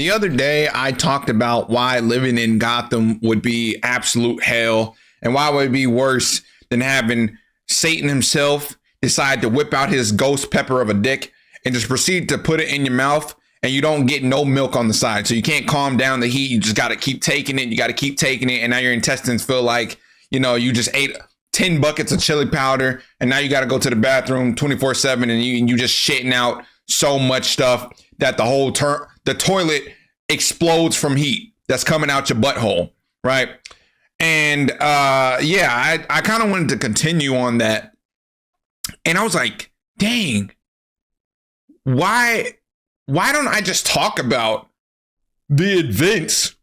The other day, I talked about why living in Gotham would be absolute hell and why it would be worse than having Satan himself decide to whip out his ghost pepper of a dick and just proceed to put it in your mouth, and you don't get no milk on the side. So you can't calm down the heat. You just got to keep taking it. You got to keep taking it. And now your intestines feel like, you just ate 10 buckets of chili powder, and now you got to go to the bathroom 24/7, and you just shitting out so much stuff that the toilet explodes from heat that's coming out your butthole, right? And I kind of wanted to continue on that, and I was like, dang, why don't I just talk about the events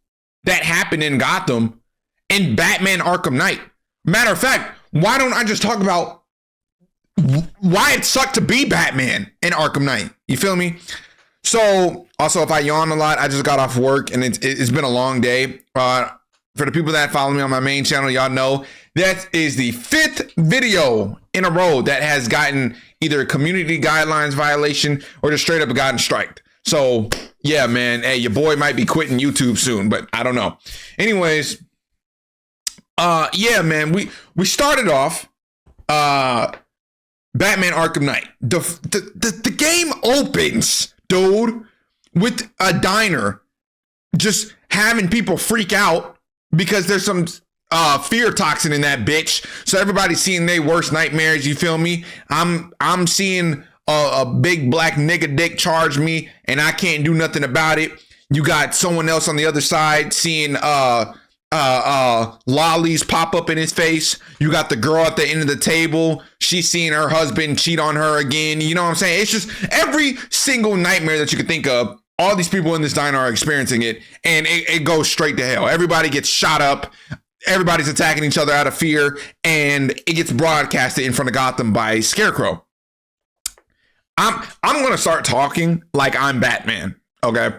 that happened in Gotham in Batman Arkham Knight? Matter of fact, why don't I just talk about why it sucked to be Batman in Arkham Knight? You feel me? So, also, if I yawn a lot, I just got off work and it's been a long day. For the people that follow me on my main channel, y'all know that is the 5th video in a row that has gotten either a community guidelines violation or just straight up gotten striked. So, yeah, man, hey, your boy might be quitting YouTube soon, but I don't know. Anyways, yeah, man, we started off Batman Arkham Knight. The game opens, dude, with a diner just having people freak out because there's some fear toxin in that bitch. So everybody's seeing their worst nightmares, you feel me? I'm seeing a big black nigga dick charge me and I can't do nothing about it. You got someone else on the other side seeing lollies pop up in his face. You got the girl at the end of the table, she's seeing her husband cheat on her again. You know what I'm saying? It's just every single nightmare that you could think of. All these people in this diner are experiencing it, and it goes straight to hell. Everybody gets shot up, everybody's attacking each other out of fear, and it gets broadcasted in front of Gotham by Scarecrow. I'm gonna start talking like I'm Batman, okay?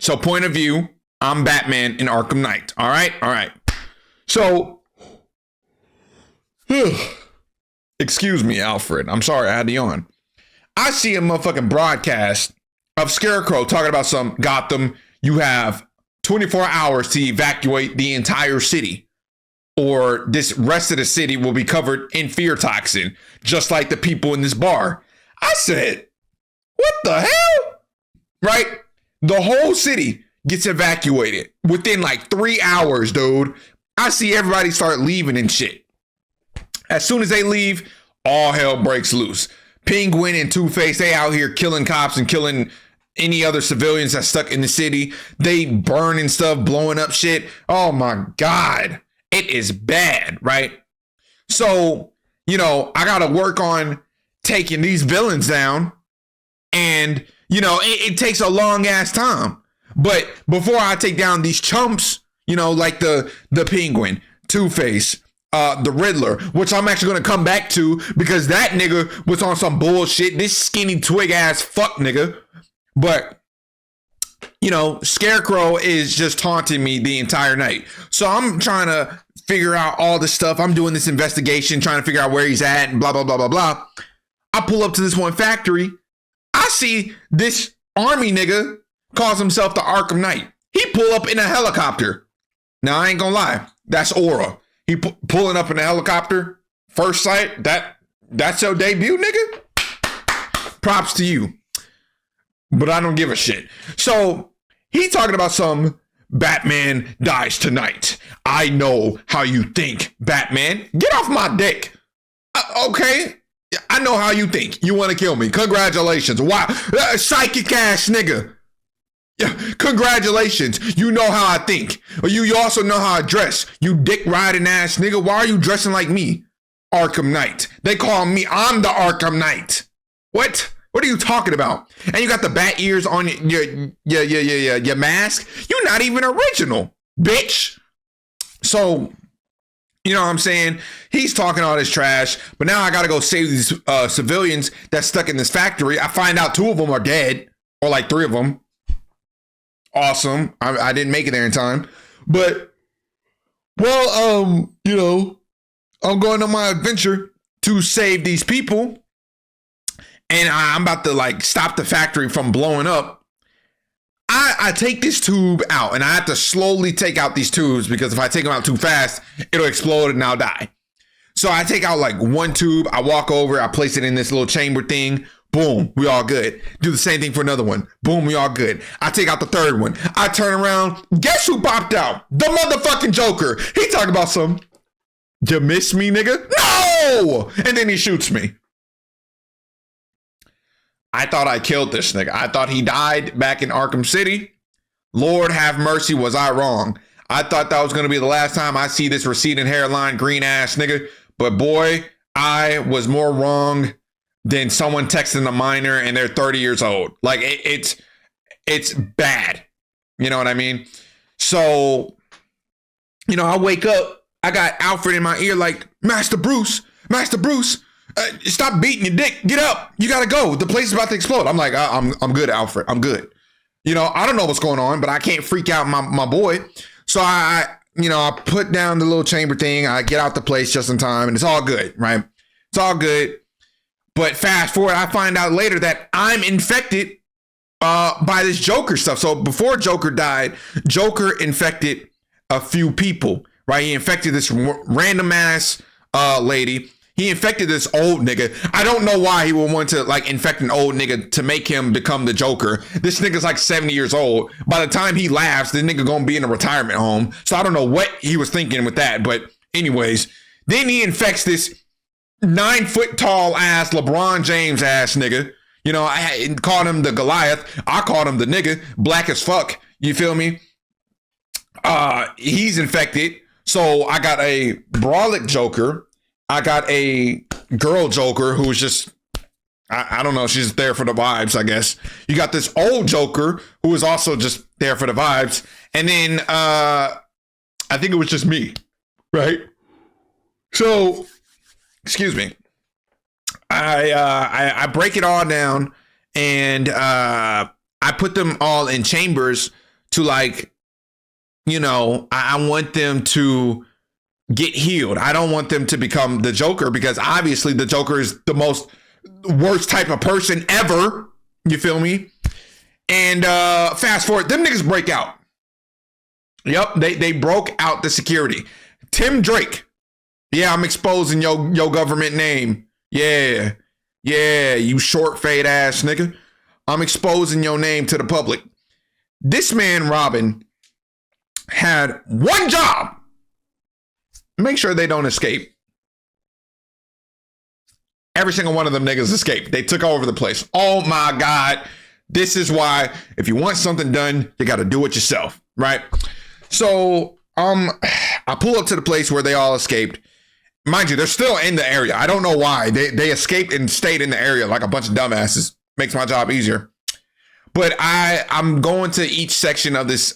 So point of view, I'm Batman in Arkham Knight. All right. So, excuse me, Alfred. I'm sorry, I had to yawn. I see a motherfucking broadcast of Scarecrow talking about some Gotham. You have 24 hours to evacuate the entire city, or this rest of the city will be covered in fear toxin, just like the people in this bar. I said, what the hell? Right? The whole city gets evacuated within like 3 hours, dude. I see everybody start leaving and shit. As soon as they leave, all hell breaks loose. Penguin and Two-Face, they out here killing cops and killing any other civilians that's stuck in the city. They burning stuff, blowing up shit. Oh my God. It is bad, right? So, I got to work on taking these villains down. And, it takes a long ass time. But before I take down these chumps, like the Penguin, Two-Face, the Riddler, which I'm actually going to come back to because that nigga was on some bullshit. This skinny twig ass fuck nigga. But, Scarecrow is just taunting me the entire night. So I'm trying to figure out all this stuff. I'm doing this investigation, trying to figure out where he's at and blah, blah, blah, blah, blah. I pull up to this one factory. I see this army nigga calls himself the Arkham Knight. He pull up in a helicopter. Now, I ain't gonna lie. That's aura. He pulling up in a helicopter. First sight, that's your debut, nigga? Props to you. But I don't give a shit. So he talking about some Batman dies tonight. I know how you think, Batman. Get off my dick. Okay. I know how you think. You want to kill me. Congratulations. Wow. Psychic ass nigga. Yeah, congratulations. You know how I think. You also know how I dress. You dick riding ass nigga. Why are you dressing like me? Arkham Knight. They call me, I'm the Arkham Knight. What? What are you talking about? And you got the bat ears on your mask. You're not even original, bitch. So, you know what I'm saying? He's talking all this trash, but now I got to go save these civilians that's stuck in this factory. I find out 2 of them are dead, or like 3 of them. Awesome. I didn't make it there in time, but I'm going on my adventure to save these people, and I'm about to stop the factory from blowing up. I take this tube out, and I have to slowly take out these tubes because if I take them out too fast, it'll explode and I'll die. So I take out like one tube, I walk over, I place it in this little chamber thing. Boom, we all good. Do the same thing for another one. Boom, we all good. I take out the third one. I turn around. Guess who popped out? The motherfucking Joker. He talking about some, you miss me, nigga? No! And then he shoots me. I thought I killed this nigga. I thought he died back in Arkham City. Lord have mercy, was I wrong. I thought that was going to be the last time I see this receding hairline, green ass nigga. But boy, I was more wrong than someone texting a minor and they're 30 years old. Like it's bad. You know what I mean? So, you know, I wake up, I got Alfred in my ear like, Master Bruce, stop beating your dick. Get up. You got to go. The place is about to explode. I'm like, I'm good, Alfred. I'm good. You know, I don't know what's going on, but I can't freak out my boy. So I put down the little chamber thing. I get out the place just in time and it's all good, right? It's all good. But fast forward, I find out later that I'm infected by this Joker stuff. So before Joker died, Joker infected a few people, right? He infected this random ass lady. He infected this old nigga. I don't know why he would want to like infect an old nigga to make him become the Joker. This nigga's like 70 years old. By the time he laughs, the nigga gonna be in a retirement home. So I don't know what he was thinking with that. But anyways, then he infects this 9 foot tall ass LeBron James ass nigga. You know, I called him the Goliath. I called him the nigga, black as fuck. You feel me? He's infected. So I got a brolic Joker. I got a girl Joker who's just, I don't know, she's there for the vibes, I guess. You got this old Joker who is also just there for the vibes. And then I think it was just me, right? So, excuse me. I break it all down and I put them all in chambers to like, you know, I want them to get healed. I don't want them to become the Joker because obviously the Joker is the most worst type of person ever. You feel me? And fast forward, them niggas break out. Yep, they broke out the security. Tim Drake. Yeah, I'm exposing your government name. Yeah, you short fade ass nigga. I'm exposing your name to the public. This man, Robin, had one job. Make sure they don't escape. Every single one of them niggas escaped. They took over the place. Oh my God. This is why if you want something done, you got to do it yourself, right? So I pull up to the place where they all escaped. Mind you, they're still in the area. I don't know why. They escaped and stayed in the area like a bunch of dumbasses. Makes my job easier. But I'm going to each section of this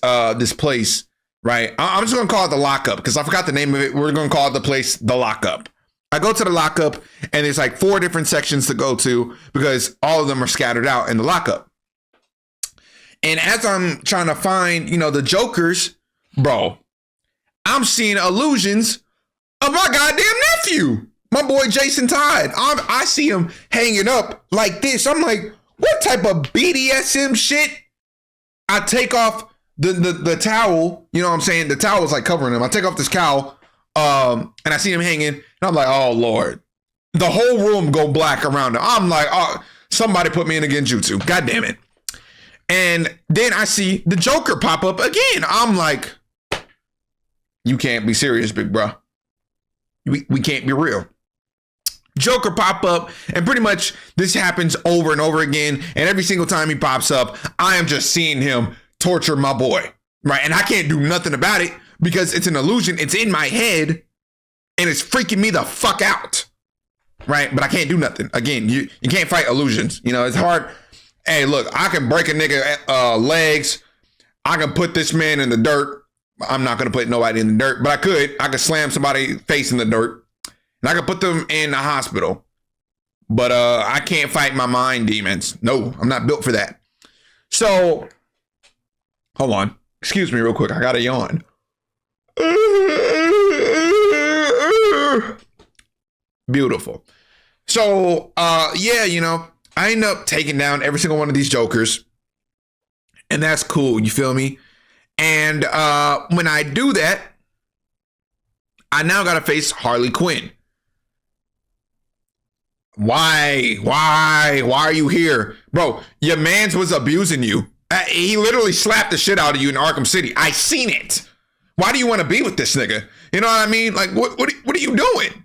place. Right. I'm just going to call it the lockup because I forgot the name of it. We're going to call the place the lockup. I go to the lockup and there's like 4 different sections to go to because all of them are scattered out in the lockup. And as I'm trying to find, you know, the Jokers, bro, I'm seeing illusions of my goddamn nephew, my boy Jason Todd. I see him hanging up like this. I'm like, what type of BDSM shit? I take off the towel, you know what I'm saying? The towel is like covering him. I take off this cowl and I see him hanging and I'm like, oh Lord. The whole room go black around him. I'm like, oh, somebody put me in a genjutsu. God damn it. And then I see the Joker pop up again. I'm like, you can't be serious, big bro. We can't be real. Joker pop up and pretty much this happens over and over again. And every single time he pops up, I am just seeing him torture my boy, right? And I can't do nothing about it because it's an illusion. It's in my head and it's freaking me the fuck out, right? But I can't do nothing. Again, you can't fight illusions. You know, it's hard. Hey, look, I can break a nigga legs. I can put this man in the dirt. I'm not going to put nobody in the dirt, but I could slam somebody face in the dirt and I could put them in the hospital. But I can't fight my mind demons. No, I'm not built for that. So hold on. Excuse me real quick. I got to yawn. Beautiful. So, yeah, you know, I end up taking down every single one of these Jokers. And that's cool. You feel me? And when I do that, I now got to face Harley Quinn. Why are you here? Bro, your mans was abusing you. He literally slapped the shit out of you in Arkham City. I seen it. Why do you want to be with this nigga? You know what I mean? Like, what are you doing?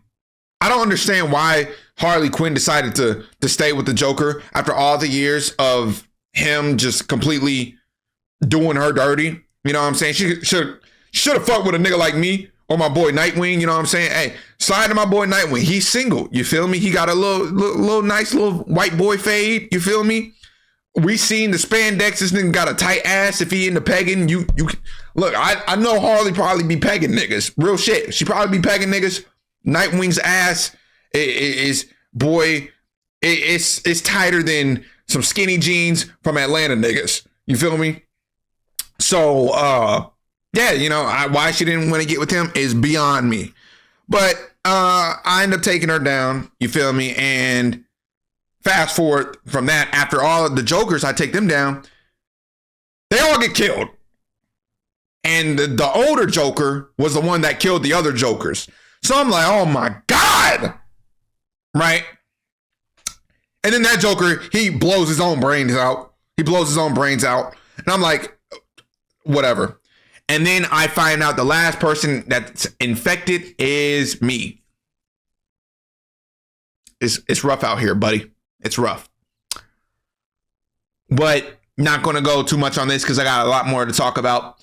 I don't understand why Harley Quinn decided to stay with the Joker after all the years of him just completely doing her dirty. You know what I'm saying? She should have fucked with a nigga like me or my boy Nightwing. You know what I'm saying? Hey, slide to my boy Nightwing. He's single. You feel me? He got a little nice little white boy fade. You feel me? We seen the spandex. This nigga got a tight ass. If he into pegging, you look. I know Harley probably be pegging niggas. Real shit. She probably be pegging niggas. Nightwing's ass is boy. It's tighter than some skinny jeans from Atlanta niggas. You feel me? So yeah, you know why she didn't want to get with him is beyond me. But I end up taking her down. You feel me? And fast forward from that, after all of the Jokers, I take them down. They all get killed. And the older Joker was the one that killed the other Jokers. So I'm like, oh my God. Right? And then that Joker, he blows his own brains out. And I'm like, whatever. And then I find out the last person that's infected is me. It's rough out here, buddy. It's rough. But not going to go too much on this because I got a lot more to talk about.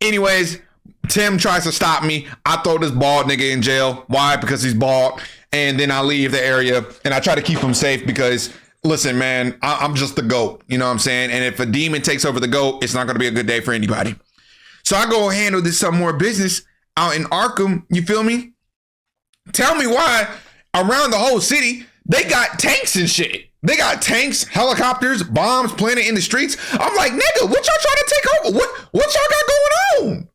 Anyways, Tim tries to stop me. I throw this bald nigga in jail. Why? Because he's bald. And then I leave the area and I try to keep him safe because, listen, man, I'm just the GOAT. You know what I'm saying? And if a demon takes over the GOAT, it's not going to be a good day for anybody. So I go handle this some more business out in Arkham. You feel me? Tell me why around the whole city, they got tanks and shit. They got tanks, helicopters, bombs planted in the streets. I'm like, nigga, what y'all trying to take over? What y'all got going on?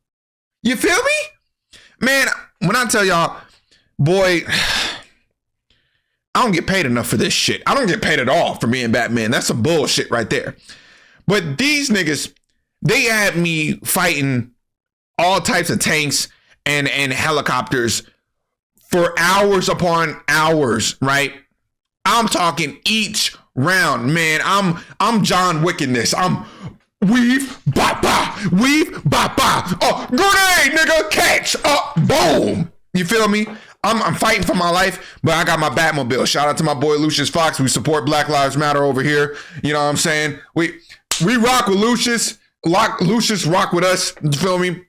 You feel me? Man, when I tell y'all, boy, I don't get paid enough for this shit. I don't get paid at all for being Batman. That's some bullshit right there. But these niggas, they had me fighting all types of tanks and helicopters for hours upon hours, right? I'm talking each round, man. I'm John Wick in this. I'm weave, ba ba, weave, ba ba. Oh, grenade, nigga, catch. Boom. You feel me? I'm fighting for my life, but I got my Batmobile. Shout out to my boy Lucius Fox. We support Black Lives Matter over here. You know what I'm saying? We rock with Lucius. Lucius rock with us. You feel me?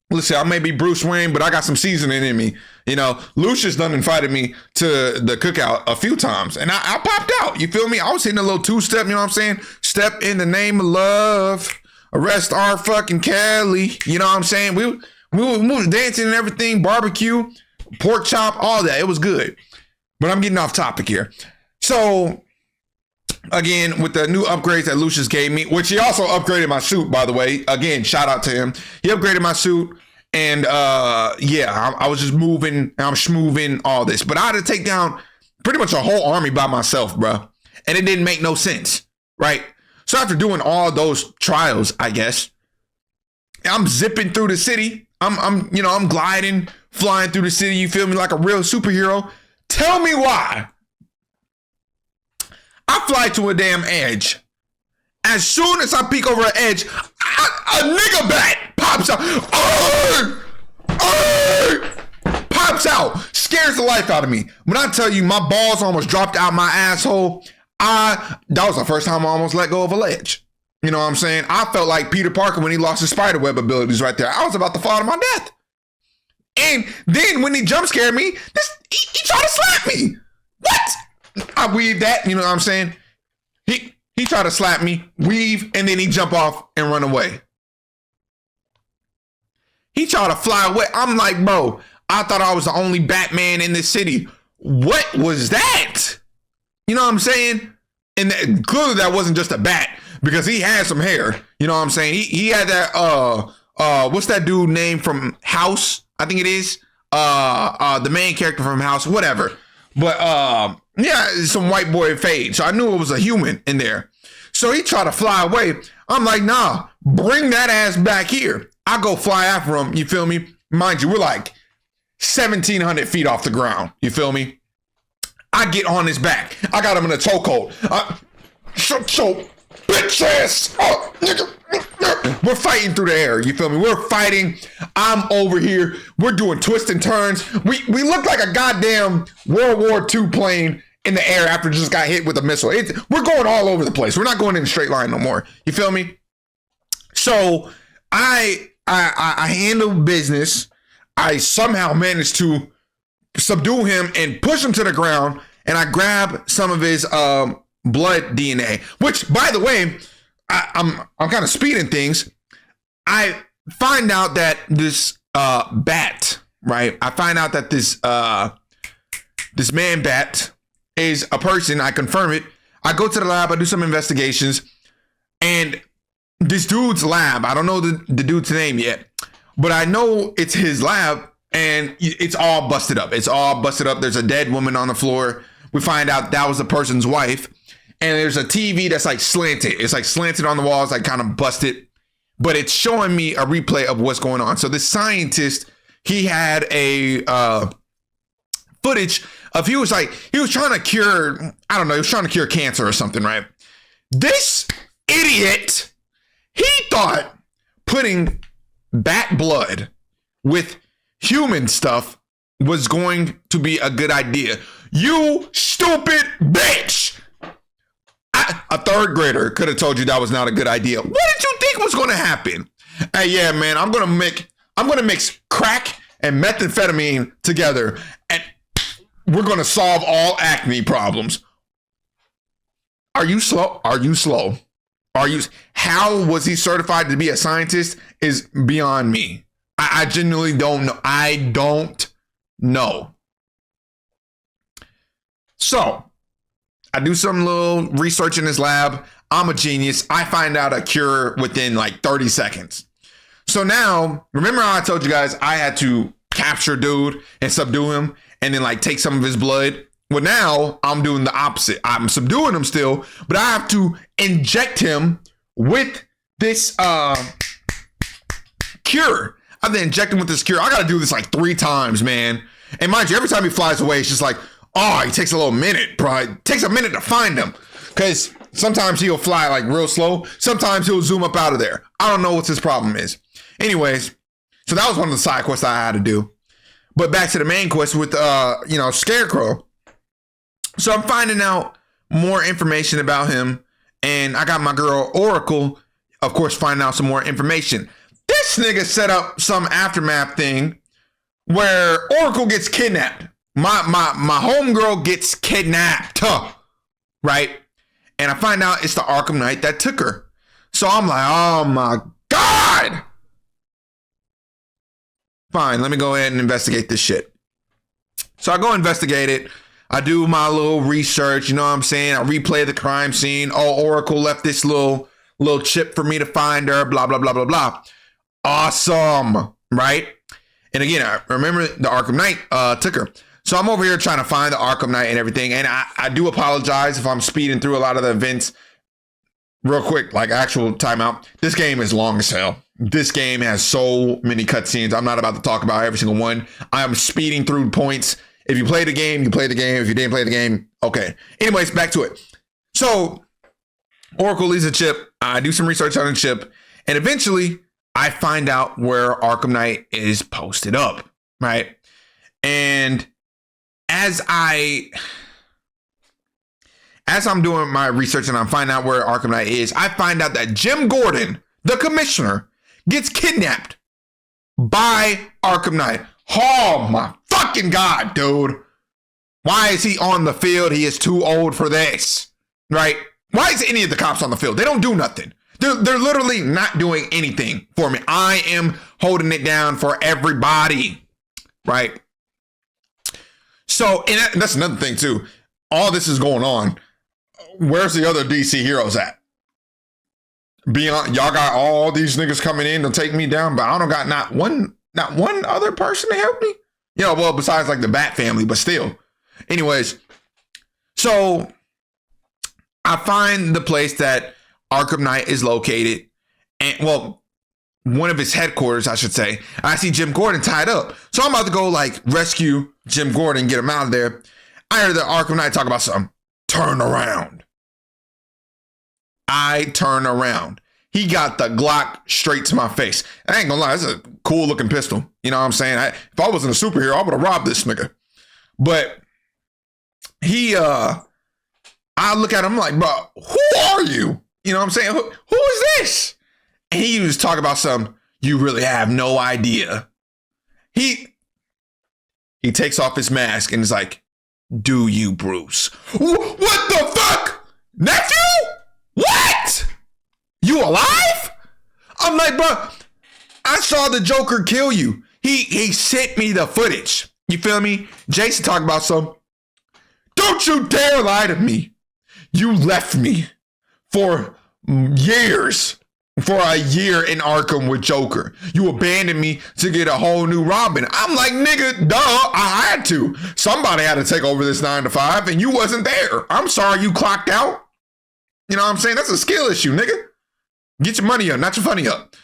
Listen, I may be Bruce Wayne, but I got some seasoning in me. You know, Lucius done invited me to the cookout a few times, and I popped out. You feel me? I was hitting a little two-step, you know what I'm saying? Step in the name of love. Arrest our fucking Kelly. You know what I'm saying? We were dancing and everything, barbecue, pork chop, all that. It was good. But I'm getting off topic here. So, again, with the new upgrades that Lucius gave me, which he also upgraded my suit, by the way. Again, shout out to him. He upgraded my suit. And yeah, I was just moving. I'm schmoving all this. But I had to take down pretty much a whole army by myself, bro. And it didn't make no sense, right? So after doing all those trials, I guess, I'm zipping through the city. I'm gliding, flying through the city. You feel me? Like a real superhero. Tell me why. I fly to a damn edge. As soon as I peek over an edge, a nigga bat pops out. Pops out. Scares the life out of me. When I tell you my balls almost dropped out my asshole, that was the first time I almost let go of a ledge. You know what I'm saying? I felt like Peter Parker when he lost his spiderweb abilities right there. I was about to fall to my death. And then when he jump scared me, he tried to slap me. What? I weaved that, you know what I'm saying? He tried to slap me, weave, and then he jump off and run away. He tried to fly away. I'm like, bro, I thought I was the only Batman in this city. What was that? You know what I'm saying? And clearly that wasn't just a bat because he had some hair. You know what I'm saying? He had that, what's that dude name from House? I think it is. The main character from House, whatever. But yeah, some white boy fade. So I knew it was a human in there. So he tried to fly away. I'm like, nah, bring that ass back here. I go fly after him. You feel me? Mind you, we're like 1,700 feet off the ground. You feel me? I get on his back. I got him in a chokehold. Shut your bitch ass up, nigga. We're fighting through the air. You feel me? We're fighting. I'm over here. We're doing twists and turns. We look like a goddamn World War II plane in the air after just got hit with a missile. We're going all over the place. We're not going in a straight line no more. You feel me? So I handle business. I somehow managed to subdue him and push him to the ground, and I grab some of his blood DNA, which, by the way, I'm kind of speeding things. I find out that this bat, right? I find out that this man bat is a person. I confirm it. I go to the lab. I do some investigations, and this dude's lab, I don't know the dude's name yet, but I know it's his lab, and it's all busted up. It's all busted up. There's a dead woman on the floor. We find out that was the person's wife. And there's a TV that's like slanted. It's like slanted on the walls, like kind of busted. But it's showing me a replay of what's going on. So this scientist, he had a footage of he was trying to cure, I don't know, he was trying to cure cancer or something, right? This idiot, he thought putting bat blood with human stuff was going to be a good idea. You stupid bitch! A third grader could have told you that was not a good idea. What did you think was going to happen? Hey, yeah, man, I'm gonna mix crack and methamphetamine together, and we're gonna solve all acne problems. Are you slow? How was he certified to be a scientist is beyond me. I genuinely don't know. I don't know. So I do some little research in his lab. I'm a genius. I find out a cure within like 30 seconds. So now, remember how I told you guys I had to capture dude and subdue him and then like take some of his blood? Well, now I'm doing the opposite. I'm subduing him still, but I have to inject him with this cure. I have to inject him with this cure. I got to do this like 3 times, man. And mind you, every time he flies away, it's just like, oh, he takes a little minute, bro. It takes a minute to find him because sometimes he'll fly like real slow. Sometimes he'll zoom up out of there. I don't know what his problem is. Anyways, so that was one of the side quests I had to do. But back to the main quest with, Scarecrow. So I'm finding out more information about him, and I got my girl Oracle, of course, finding out some more information. This nigga set up some aftermath thing where Oracle gets kidnapped. My homegirl gets kidnapped, right? And I find out it's the Arkham Knight that took her. So I'm like, oh my God. Fine, let me go ahead and investigate this shit. So I go investigate it. I do my little research, you know what I'm saying? I replay the crime scene. Oh, Oracle left this little chip for me to find her, blah, blah, blah, blah, blah. Awesome, right? And again, I remember the Arkham Knight took her. So I'm over here trying to find the Arkham Knight and everything. And I do apologize if I'm speeding through a lot of the events. Real quick, like actual timeout. This game is long as hell. This game has so many cutscenes. I'm not about to talk about every single one. I am speeding through points. If you play the game, you play the game. If you didn't play the game, okay. Anyways, back to it. So Oracle leaves a chip. I do some research on the chip. And eventually, I find out where Arkham Knight is posted up, right? And as I'm doing my research and I'm finding out where Arkham Knight is, I find out that Jim Gordon, the commissioner, gets kidnapped by Arkham Knight. Oh my fucking God, dude. Why is he on the field? He is too old for this, right? Why is any of the cops on the field? They don't do nothing. They're literally not doing anything for me. I am holding it down for everybody, right? So, and that's another thing too. All this is going on. Where's the other DC heroes at? Beyond, y'all got all these niggas coming in to take me down, but I don't got not one other person to help me. You know, well, besides like the Bat family, but still. Anyways, so I find the place that Arkham Knight is located. And well, one of his headquarters, I should say. I see Jim Gordon tied up. So I'm about to go like rescue Jim Gordon, get him out of there. I heard the Arkham Knight talk about something. Turn around. I turn around. He got the Glock straight to my face. I ain't gonna lie, it's a cool looking pistol. You know what I'm saying? If I wasn't a superhero, I would have robbed this nigga. But I look at him I'm like, bro, who are you? You know what I'm saying? Who is this? And he was talking about something, you really have no idea. He takes off his mask and is like, do you, Bruce? What the fuck? Nephew? What? You alive? I'm like, bro, I saw the Joker kill you. He sent me the footage. You feel me? Jason talked about some. Don't you dare lie to me. You left me for years. For a year in Arkham with Joker. You abandoned me to get a whole new Robin. I'm like, nigga, duh, I had to. Somebody had to take over this 9 to 5 and you wasn't there. I'm sorry you clocked out. You know what I'm saying? That's a skill issue, nigga. Get your money up, not your funny up.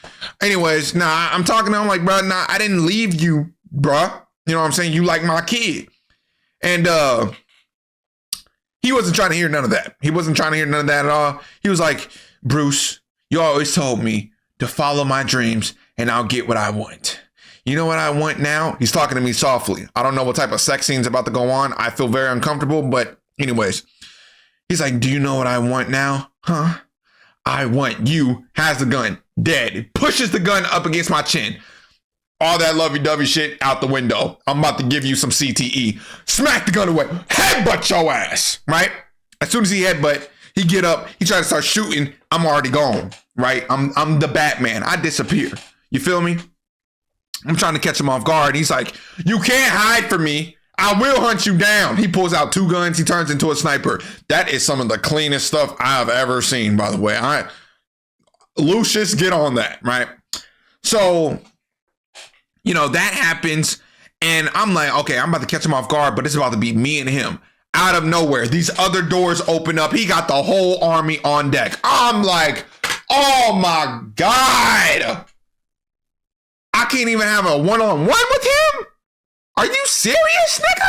Anyways, I'm talking to him like, bro, I didn't leave you, bruh. You know what I'm saying? You like my kid. And he wasn't trying to hear none of that. He wasn't trying to hear none of that at all. He was like, Bruce, you always told me to follow my dreams and I'll get what I want. You know what I want now? He's talking to me softly. I don't know what type of sex scene's about to go on. I feel very uncomfortable, but anyways. He's like, do you know what I want now? Huh? I want you, has the gun, dead. Pushes the gun up against my chin. All that lovey-dovey shit out the window. I'm about to give you some CTE. Smack the gun away. Headbutt your ass, right? As soon as he headbutt, he get up, he try to start shooting. I'm already gone, right? I'm the Batman. I disappear. You feel me? I'm trying to catch him off guard. He's like, you can't hide from me. I will hunt you down. He pulls out 2 guns. He turns into a sniper. That is some of the cleanest stuff I've ever seen, by the way. Lucius, get on that, right? So, you know, that happens. And I'm like, okay, I'm about to catch him off guard, but it's about to be me and him. Out of nowhere, these other doors open up. He got the whole army on deck. I'm like, oh my God. I can't even have a one-on-one with him? Are you serious, nigga?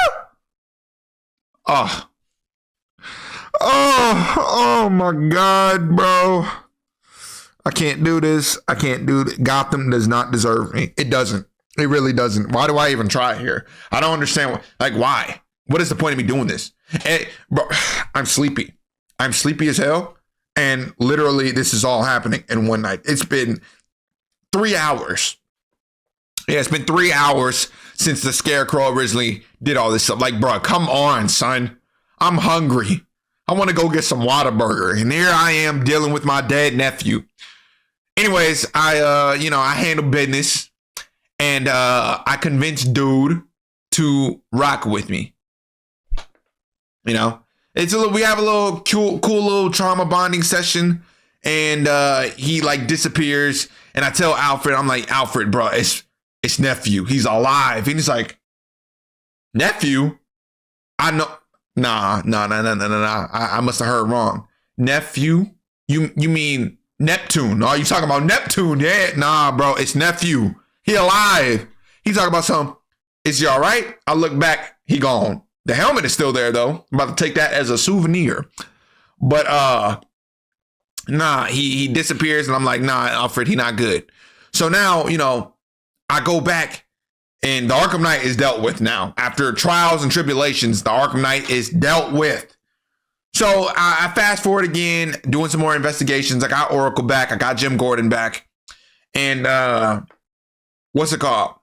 Oh my God, bro. I can't do this. I can't do it. Gotham does not deserve me. It doesn't. It really doesn't. Why do I even try here? I don't understand. Why? What is the point of me doing this? Bro, I'm sleepy. I'm sleepy as hell. And literally, this is all happening in one night. It's been 3 hours. Yeah, it's been 3 hours since the Scarecrow originally did all this stuff. Like, bro, come on, son. I'm hungry. I want to go get some Whataburger. And here I am dealing with my dead nephew. Anyways, I handle business. And I convinced dude to rock with me. You know, we have a little cool little trauma bonding session, and he like disappears, and I tell Alfred, I'm like, Alfred, bro, it's nephew, he's alive, and he's like, nephew, I know, nah, I must have heard wrong. Nephew, you mean Neptune? Oh, you talking about Neptune? Yeah, nah, bro, it's nephew, he alive. He talking about something. Is he all right? I look back, he gone. The helmet is still there, though. I'm about to take that as a souvenir. But, he disappears, and I'm like, nah, Alfred, he not good. So now, you know, I go back, and the Arkham Knight is dealt with now. After trials and tribulations, the Arkham Knight is dealt with. So I fast forward again, doing some more investigations. I got Oracle back. I got Jim Gordon back. And what's it called?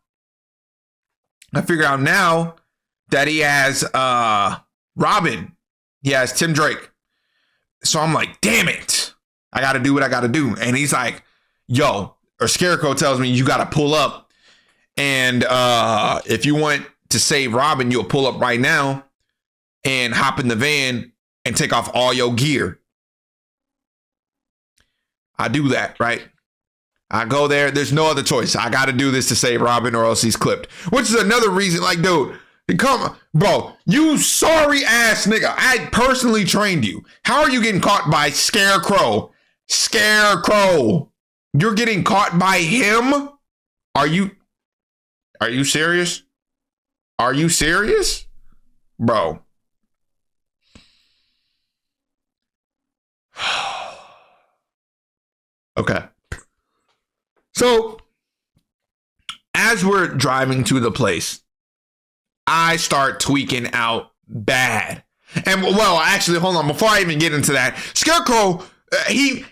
I figure out now that he has Robin. He has Tim Drake. So I'm like, damn it. I got to do what I got to do. And he's like, or Scarecrow tells me you got to pull up. And if you want to save Robin, you'll pull up right now and hop in the van and take off all your gear. I do that, right? I go there. There's no other choice. I got to do this to save Robin or else he's clipped. Which is another reason, like, dude, come on, bro, you sorry ass nigga. I personally trained you. How are you getting caught by Scarecrow Scarecrow. You're getting caught by him? Are you serious? Are you serious? Bro. Okay. So, as we're driving to the place, I start tweaking out bad. And well, actually, hold on. Before I even get into that, Scarecrow, he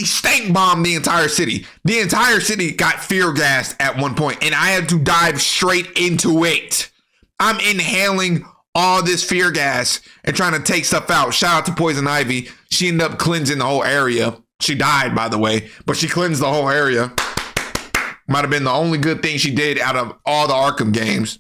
stank bombed the entire city. The entire city got fear gassed at one point, and I had to dive straight into it. I'm inhaling all this fear gas and trying to take stuff out. Shout out to Poison Ivy. She ended up cleansing the whole area. She died, by the way, but she cleansed the whole area. Might have been the only good thing she did out of all the Arkham games.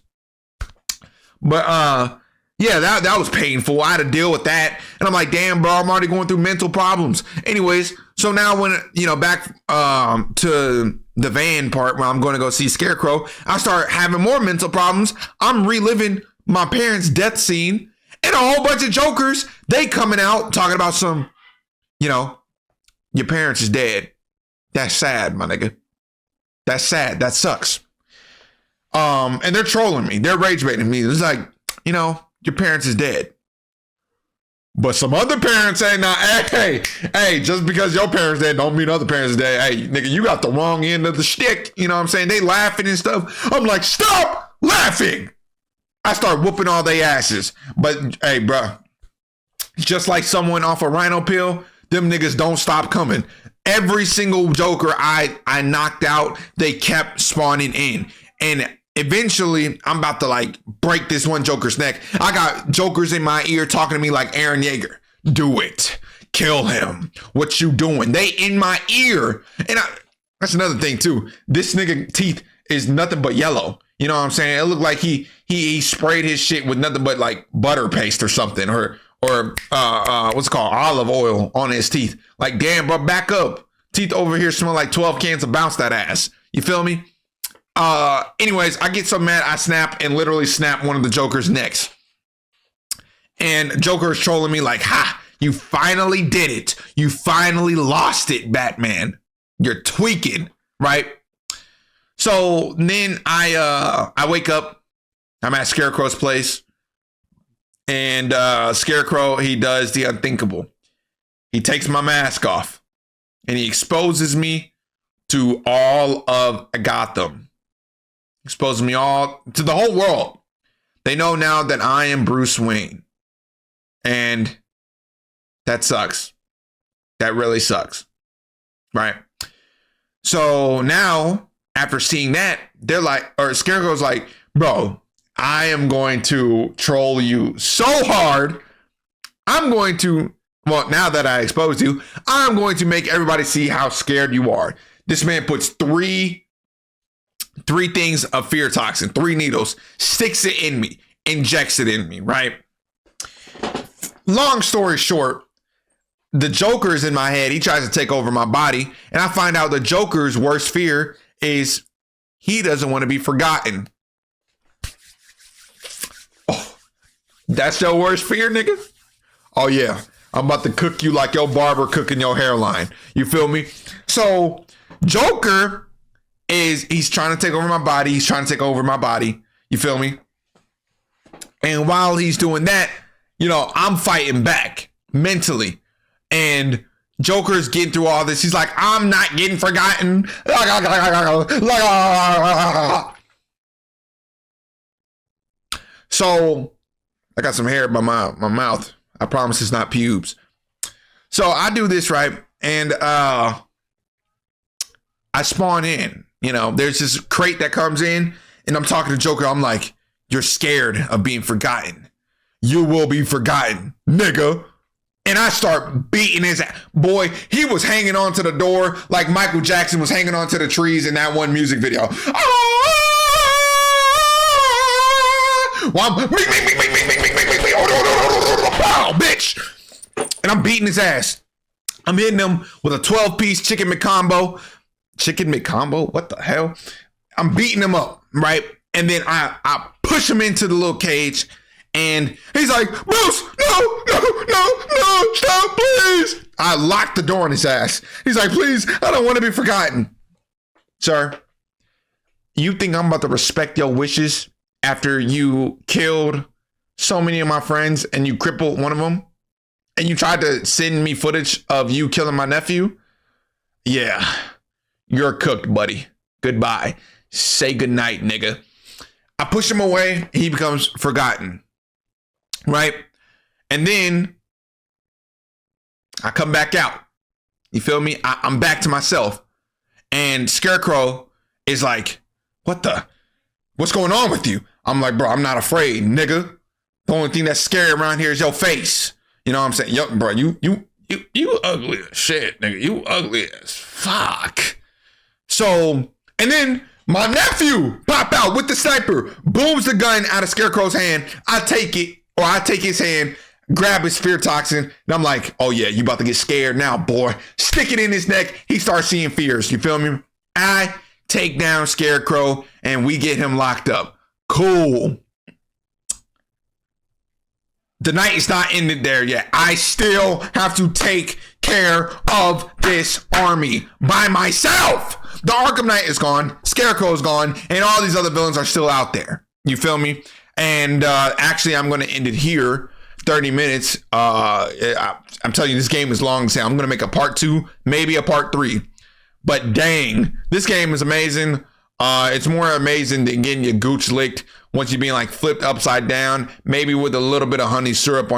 But yeah, that was painful. I had to deal with that. And I'm like, damn, bro, I'm already going through mental problems. Anyways, so now when, back to the van part where I'm going to go see Scarecrow, I start having more mental problems. I'm reliving my parents' death scene and a whole bunch of jokers. They coming out talking about some, your parents is dead. That's sad, my nigga. That's sad. That sucks. And they're trolling me. They're rage baiting me. It's like, your parents is dead. But some other parents ain't not. Hey, just because your parents dead don't mean other parents is dead. Hey, nigga, you got the wrong end of the shtick. You know what I'm saying? They laughing and stuff. I'm like, stop laughing. I start whooping all they asses. But hey, bro, just like someone off a rhino pill, them niggas don't stop coming. Every single Joker I knocked out, they kept spawning in. And eventually, I'm about to break this one Joker's neck. I got Jokers in my ear talking to me like Aaron Yeager. Do it. Kill him. What you doing? They in my ear. And that's another thing too. This nigga teeth is nothing but yellow. You know what I'm saying? It looked like he sprayed his shit with nothing but butter paste or something, or what's it called, olive oil on his teeth. Like, damn, bro, back up. Teeth over here smell like 12 cans of Bounce That Ass. You feel me? Anyways, I get so mad, I snap and literally snap one of the Joker's necks. And Joker is trolling me like, ha, you finally did it. You finally lost it, Batman. You're tweaking, right? So then I wake up. I'm at Scarecrow's place. And Scarecrow, he does the unthinkable. He takes my mask off. And he exposes me to all of Gotham. Exposing me all to the whole world. They know now that I am Bruce Wayne. And that sucks. That really sucks. Right? So now, after seeing that, they're like, or Scarecrow's like, bro, I am going to troll you so hard. I'm going to, well, now that I exposed you, I'm going to make everybody see how scared you are. This man puts three things of fear toxin, 3 needles, sticks it in me, injects it in me, right? Long story short, the Joker is in my head. He tries to take over my body. And I find out the Joker's worst fear is he doesn't want to be forgotten. Oh, that's your worst fear, nigga? Oh, yeah. I'm about to cook you like your barber cooking your hairline. You feel me? So Joker he's trying to take over my body. He's trying to take over my body. You feel me? And while he's doing that, I'm fighting back mentally. And Joker's getting through all this. He's like, I'm not getting forgotten. So I got some hair by my mouth. I promise it's not pubes. So I do this, right? And I spawn in. There's this crate that comes in, and I'm talking to Joker. I'm like, you're scared of being forgotten. You will be forgotten, nigga. And I start beating his ass. Boy, he was hanging onto the door like Michael Jackson was hanging onto the trees in that one music video. Wow, bitch. And I'm beating his ass. I'm hitting him with a 12-piece chicken McCombo. Chicken McCombo? What the hell? I'm beating him up, right? And then I push him into the little cage, And he's like, Bruce, no, stop, please. I locked the door on his ass. He's like, please, I don't want to be forgotten. Sir, you think I'm about to respect your wishes after you killed so many of my friends and you crippled one of them? And you tried to send me footage of you killing my nephew? Yeah, you're cooked, buddy. Goodbye. Say goodnight, nigga. I push him away. He becomes forgotten. Right? And then I come back out. You feel me? I'm back to myself. And Scarecrow is like, what's going on with you? I'm like, bro, I'm not afraid, nigga. The only thing that's scary around here is your face. You know what I'm saying? Yo, bro, you ugly as shit, nigga. You ugly as fuck. So, and then my nephew pop out with the sniper, booms the gun out of Scarecrow's hand. I take his hand, grab his fear toxin, and I'm like, oh yeah, you about to get scared now, boy. Stick it in his neck. He starts seeing fears. You feel me? I take down Scarecrow and we get him locked up. Cool. The night is not ended there yet. I still have to take care of this army by myself. The Arkham Knight is gone. Scarecrow is gone. And all these other villains are still out there. You feel me? And actually, I'm going to end it here. 30 minutes. I'm telling you, this game is long. So I'm going to make a part 2, maybe a part 3. But dang, this game is amazing. It's more amazing than getting your gooch licked once you're being like flipped upside down, maybe with a little bit of honey syrup on your